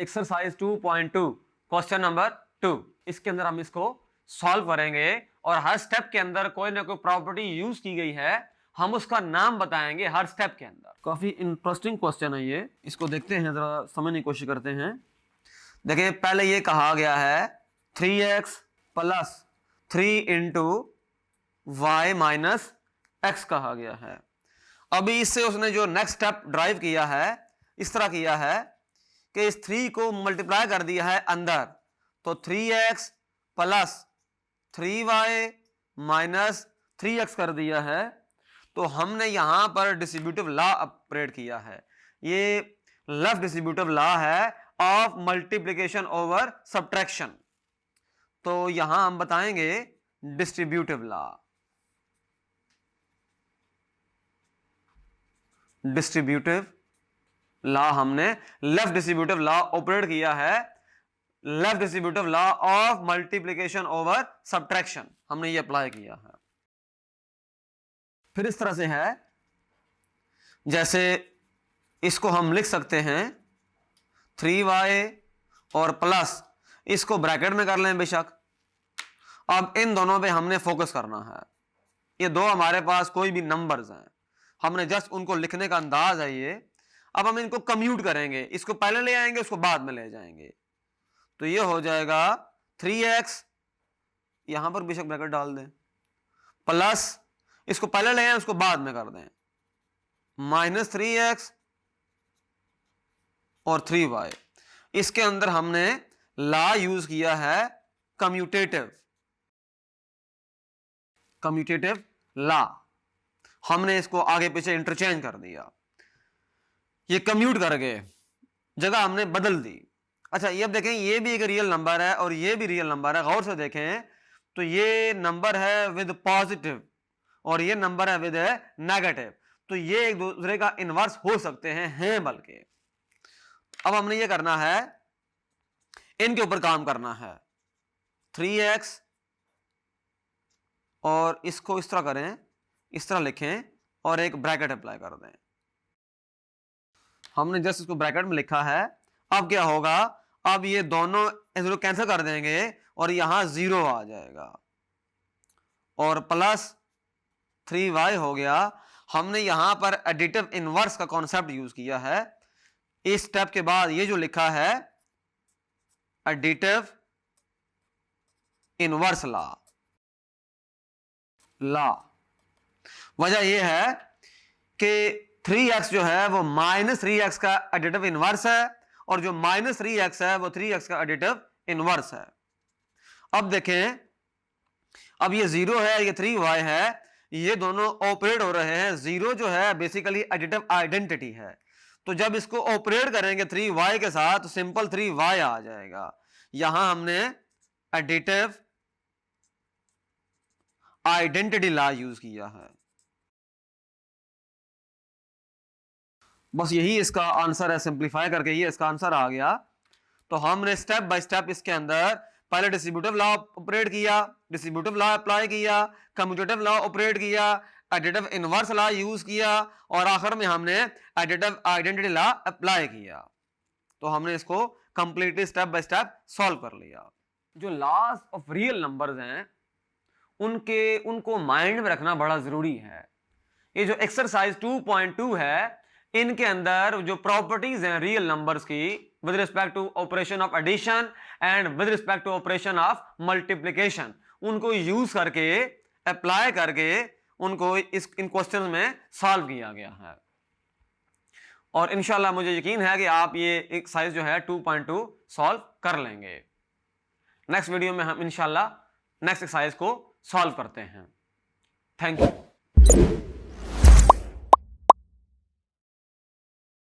Exercise 2.2 question number 2। इसके अंदर हम इसको सॉल्व करेंगे और हर स्टेप के अंदर कोई ना कोई प्रॉपर्टी यूज की गई है, हम उसका नाम बताएंगे हर स्टेप के अंदर। काफी इंटरेस्टिंग क्वेश्चन है ये, इसको देखते हैं, जरा समझने की कोशिश करते हैं। देखिए पहले ये कहा गया है 3x plus 3 into y minus x कहा गया है। अभी इससे उसने जो नेक्स्ट स्टेप ड्राइव किया है, इस तरह किया है कि इस 3 को मल्टीप्लाई कर दिया है अंदर, तो 3x plus 3y minus 3x कर दिया है। तो हमने यहां पर डिस्ट्रीब्यूटिव लॉ ऑपरेट किया है। ये लेफ्ट डिस्ट्रीब्यूटिव लॉ है ऑफ मल्टीप्लिकेशन ओवर सब्ट्रैक्शन। तो यहां हम बताएंगे डिस्ट्रीब्यूटिव लॉ। डिस्ट्रीब्यूटिव लॉ हमने लेफ्ट डिस्ट्रीब्यूटिव लॉ ऑपरेट किया है, left distributive law of multiplication over subtraction हमने ये अप्लाई किया है। फिर इस तरह से है, जैसे इसको हम लिख सकते हैं 3y और प्लस, इसको ब्रैकेट में कर लें बेशक। अब इन दोनों पे हमने फोकस करना है। ये दो हमारे पास कोई भी नंबर्स हैं, हमने जस्ट उनको लिखने का अंदाज है ये। अब हम इनको कम्यूट करेंगे, इसको पहले ले आएंगे उसको बाद में ले जाएंगे। तो ये हो जाएगा 3x, यहां पर बेशक ब्रैकेट डाल दें, प्लस इसको पहले ले आए उसको बाद में कर दें, माइनस 3x और 3y। इसके अंदर हमने लॉ यूज किया है कम्यूटेटिव लॉ। हमने इसको आगे पीछे इंटरचेंज कर दिया, ये कम्यूट करके जगह हमने बदल दी। अच्छा ये अब देखें, ये भी एक रियल नंबर है और ये भी रियल नंबर है। गौर से देखें तो ये नंबर है विद पॉजिटिव और ये नंबर है विद नेगेटिव, तो ये एक दूसरे का इनवर्स हो सकते हैं बल्कि। अब हमने ये करना है, इनके ऊपर काम करना है। 3x और इसको इस तरह करें, इस तरह लिखें और एक ब्रैकेट अप्लाई कर दें। हमने जस्ट इसको ब्रैकेट में लिखा है। अब क्या होगा, अब ये दोनों जीरो कैंसिल कर देंगे और यहां 0 आ जाएगा और प्लस 3y हो गया। हमने यहां पर एडिटिव इनवर्स का कॉन्सेप्ट यूज किया है। इस स्टेप के बाद ये जो लिखा है एडिटिव इनवर्स लॉ। वजह यह है कि 3x जो है वो माइनस 3x का एडिटिव इनवर्स है और जो माइनस 3x है वो 3x का एडिटिव इनवर्स है। अब देखें, अब ये 0 है, ये 3y है, ये दोनों ऑपरेट हो रहे हैं। 0 जो है बेसिकली एडिटिव आइडेंटिटी है, तो जब इसको ऑपरेट करेंगे 3y के साथ तो सिंपल 3y आ जाएगा। यहां हमने एडिटिव आइडेंटिटी लॉ यूज किया है। बस यही इसका आंसर है, सिंप्लीफाई करके ये इसका आंसर आ गया। तो हमने स्टेप बाय स्टेप इसके अंदर पहले डिस्ट्रीब्यूटिव लॉ ऑपरेट किया, डिस्ट्रीब्यूटिव लॉ अप्लाई किया, कम्यूटेटिव लॉ ऑपरेट किया, एडिटिव इनवर्स लॉ यूज किया और आखिर में हमने एडिटिव आइडेंटिटी लॉ अप्लाई किया। तो हमने इसको completely step by step solve कर लिया। जो लॉज ऑफ रियल नंबर्स हैं उनको माइंड में रखना बड़ा जरूरी है। ये जो एक्सरसाइज 2.2 है, इनके अंदर जो प्रॉपर्टीज हैं रियल नंबर्स की with respect to operation of addition and with respect to operation of multiplication, उनको यूज करके अप्लाई करके उनको इन क्वेश्चन में सॉल्व किया गया है। और इंशाल्लाह मुझे यकीन है कि आप ये एक्सरसाइज जो है 2.2 सॉल्व कर लेंगे। नेक्स्ट वीडियो में हम इंशाल्लाह नेक्स्ट एक्सरसाइज को सॉल्व करते हैं। Thank you.